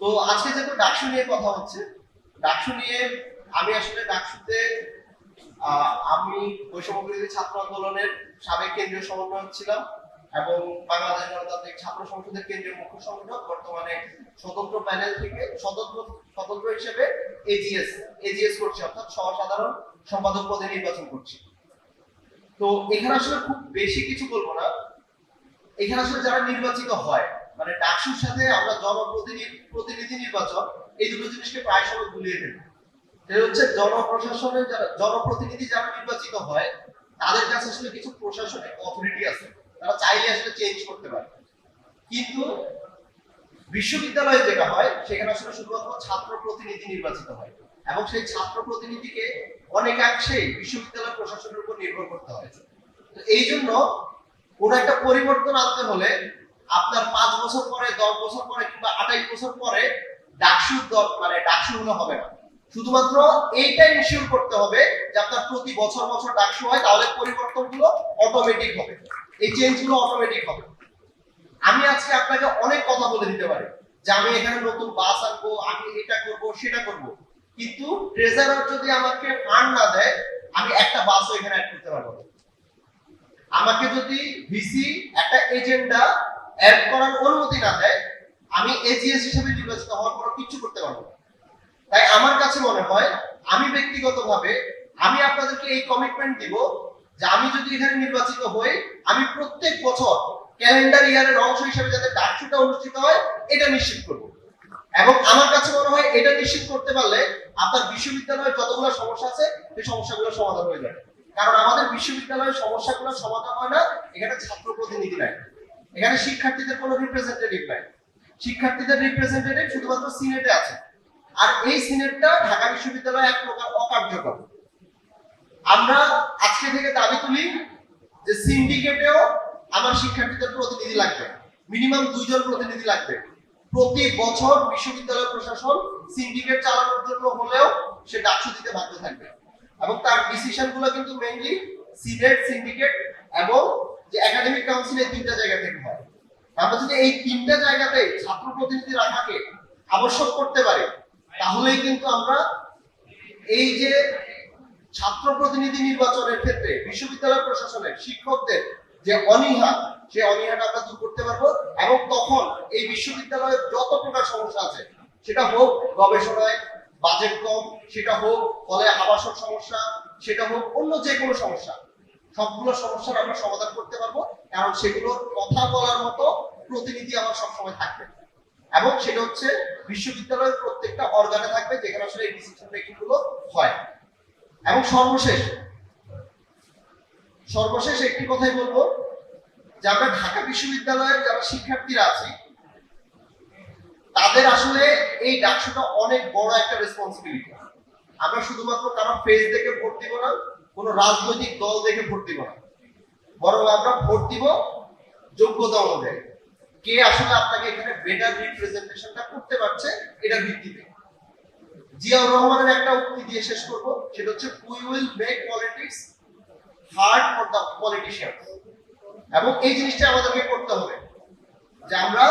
তো আজকে যেহেতু ডাকসু নিয়ে কথা হচ্ছে, ডাকসু নিয়ে আমি আসলে ডাকসুতে আমি বৈষম্যবিরোধী ছাত্র আন্দোলনের সাবেক কেন্দ্রীয় সমন্বয়ক ছিলাম এবং বাংলাদেশ গণতান্ত্রিক ছাত্র সংসদের কেন্দ্রীয় মুখ্য সংগঠক, বর্তমানে স্বতন্ত্র প্যানেল থেকে স্বতন্ত্র হিসেবে এজিএস করছি, অর্থাৎ সহসাধারণ সম্পাদক পদে নির্বাচন করছি। তো এখানে আসলে খুব বেশি কিছু বলবো না। এখানে আসলে যারা নির্বাচিত হয়, মানে ডাকসুর সাথে আমরা জনপ্রতিনিধি নির্বাচন, এই দুটো জিনিসকে প্রায় সময় ভুলিয়ে ফেলি। এটা হচ্ছে জনপ্রশাসনের যারা জনপ্রতিনিধি যারা নির্বাচিত হয়, তাদের কাছে আসলে কিছু প্রশাসনিক অথরিটি আছে, তারা চাইলে আসলে চেঞ্জ করতে পারে। কিন্তু বিশ্ববিদ্যালয়ে যেটা হয়, সেখানে আসলে শুধুমাত্র ছাত্র প্রতিনিধি নির্বাচিত হয় এবং সেই ছাত্র প্রতিনিধিকে অনেকাংশেই বিশ্ববিদ্যালয় প্রশাসনের উপর নির্ভর করতে হয়। তো এই জন্য কোন একটা পরিবর্তন আনতে হলে আপনার 5 বছর পরে, 10 বছর পরে কিংবা 28 বছর পরে ডাকসু হলে হবে না। শুধুমাত্র এইটা ইনশিওর করতে হবে যে আপনার প্রতি বছর বছর ডাকসু হয়, তাহলে পরিবর্তনগুলো অটোমেটিক হবে, এই চেঞ্জগুলো অটোমেটিক হবে। আমি আজকে আপনাকে অনেক কথা বলে দিতে পারি যে আমি এখানে নতুন বাস আনবো, আমি এটা করব সেটা করব, কিন্তু ট্রেজারার যদি আমাকে ফান্ড না দেয়, আমি একটা বাসও এখানে অ্যাড করতে পারবো না। আমাকে যদি ভিসি একটা এজেন্ডা অ্যাড করার অনুমতি না দেয়, আমি এজিএস হিসেবে নির্বাচিত হওয়ার পর কিছু করতে পারবো না। তাই আমার কাছে মনে হয়, আমি ব্যক্তিগতভাবে আমি আপনাদেরকে এই কমিটমেন্ট দিব যে আমি যদি এখানে নির্বাচিত হই, আমি প্রত্যেক বছর ক্যালেন্ডার ইয়ারের অংশ হিসেবে যাতে ডাকসুটা অনুষ্ঠিত হয়, এটা নিশ্চিত করব। এবং আমার কাছে মনে হয় এটা নিশ্চিত করতে পারলে আপনার বিশ্ববিদ্যালয়ের যতগুলো সমস্যা আছে, সেই সমস্যাগুলো সমাধান হয়ে যাবে। কারণ আমাদের বিশ্ববিদ্যালয়ের সমস্যাগুলো সমাধান হয় না এখানে ছাত্র প্রতিনিধি নাই, এখানে শিক্ষার্থীদের কোনো রিপ্রেজেন্টেটিভ নাই। শিক্ষার্থীদের রিপ্রেজেন্টেটিভ শুধুমাত্র সিনেটে আছে, আর এই সিনেটটা ঢাকা বিশ্ববিদ্যালয়ে এক প্রকার অকার্যকর। আমরা আজকে থেকে দাবি তুলি যে সিন্ডিকেটেও আমার শিক্ষার্থীদের প্রতিনিধি লাগবে, মিনিমাম 2 জন প্রতিনিধি লাগবে। প্রতি বছর বিশ্ববিদ্যালয় প্রশাসন সিন্ডিকেট চালানোর জন্য হলেও সে ডাকসু দিতে বাধ্য থাকবে এবং তার ডিসিশন গুলো কিন্তু মেইনলি সিনেট, সিন্ডিকেট এবং যে একাডেমিক কাউন্সিল, এই 3টা জায়গা থেকে হয়। আমরা যদি এই 3টা জায়গাতে ছাত্র প্রতিনিধি রাখাকে আবশ্যক করতে পারি, তাহলেই কিন্তু আমরা এই যে ছাত্র প্রতিনিধি নির্বাচনের ক্ষেত্রে বিশ্ববিদ্যালয় প্রশাসনের শিক্ষকদের যে অনীহা, সেই অনীহাটা আমরা দূর করতে পারবো। এবং তখন এই বিশ্ববিদ্যালয়ের যত প্রকার সমস্যা আছে, সেটা হোক গবেষণায় বাজেট কম, সেটা হোক ফলে আবাসন সমস্যা, সেটা হোক অন্য যে কোনো সমস্যা, সবগুলো সমস্যার আমরা সমাধান করতে পারবো। কারণ সেগুলোর কথা বলার মতো প্রতিনিধি আমার সবসময় থাকবে এবং সেটা হচ্ছে বিশ্ববিদ্যালয়ের প্রত্যেকটা অর্গানে থাকবে, যেখানে আসলে এই ডিসিশন মেকিং গুলো হয়। এবং সর্বশেষ একটি কথাই বলবো যে আমরা ঢাকা বিশ্ববিদ্যালয়ের যারা শিক্ষার্থীরা আছি, তাদের আসলে এই ডাকসুটা অনেক বড় একটা রেসপন্সিবিলিটি। আমরা শুধুমাত্র কারো ফেস দেখে ভোট দিব না, কোনো রাজনৈতিক দল দেখে ভোট দিব না, বরং আমরা ভোট দিব যোগ্যতা অনুযায়ী, কে আসলে আপনাকে এখানে বেটার রিপ্রেজেন্টেশনটা করতে পারছে এটার ভিত্তিতে। জিয়াউর রহমানের একটা উক্তি দিয়ে শেষ করব, সেটা হচ্ছে we will make politics hard for the politicians. এবং এই জিনিসটা আমাদেরকে করতে হবে যে আমরা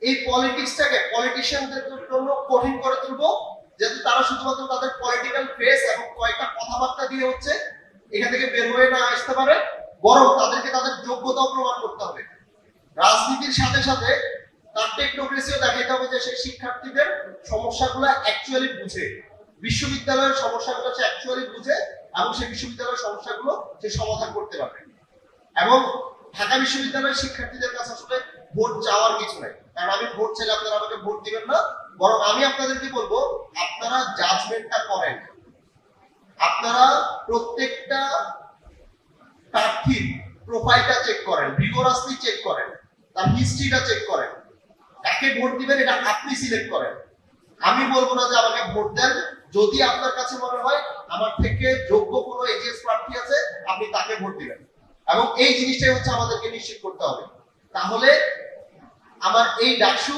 এই পলিটিক্সটাকে পলিটিশিয়ানদের জন্য কঠিন করে তুলবো, যাতে তারা শুধুমাত্র তাদের পলিটিক্যাল ফেস এবং কয়েকটা কথাবার্তা দিয়ে হচ্ছে এখান থেকে বের হয়ে না আসতে পারে, বরং তাদেরকে তাদের যোগ্যতাও প্রমাণ করতে হবে। রাজনীতির সাথে সাথে তার টেকনোক্রেসিও দেখাইতে হবে যে সেই শিক্ষার্থীদের সমস্যাগুলো অ্যাকচুয়ালি বুঝে, বিশ্ববিদ্যালয়ের সমস্যাগুলো সে অ্যাকচুয়ালি বুঝে এবং সেই বিশ্ববিদ্যালয়ের সমস্যাগুলো সে সমাধান করতে পারবে। এবং ঢাকা বিশ্ববিদ্যালয়ের শিক্ষার্থীদের কাছে আসলে ভোট চাওয়ার কিছু নাই, কারণ আমি ভোট চাইলে আপনারা আমাকে ভোট দিবেন না, বরং আমি আপনাদেরকে বলবো আপনারা জাজমেন্টটা করেন। আপনারা প্রত্যেকটা প্রার্থীর প্রোফাইলটা চেক করেন, রিগোরাসলি চেক করেন, তার হিস্ট্রিটা চেক করেন, কাকে ভোট দিবেন এটা আপনি সিলেক্ট করেন। আমি বলবো না যে আমাকে ভোট দেন, যদি আপনার কাছে মনে হয় আমার থেকে যোগ্য কোনো এজিএস প্রার্থী আছে, আপনি তাকে ভোট দিবেন। এবং এই জিনিসটাই হচ্ছে আমাদেরকে নিশ্চিত করতে হবে। তাহলে আমার এই ডাকসু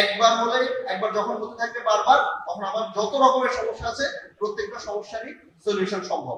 একবার হলে, একবার যখন হতে থাকবে বারবার, তখন আমার যত রকমের সমস্যা আছে প্রত্যেকটা সমস্যারই সলিউশন সম্ভব।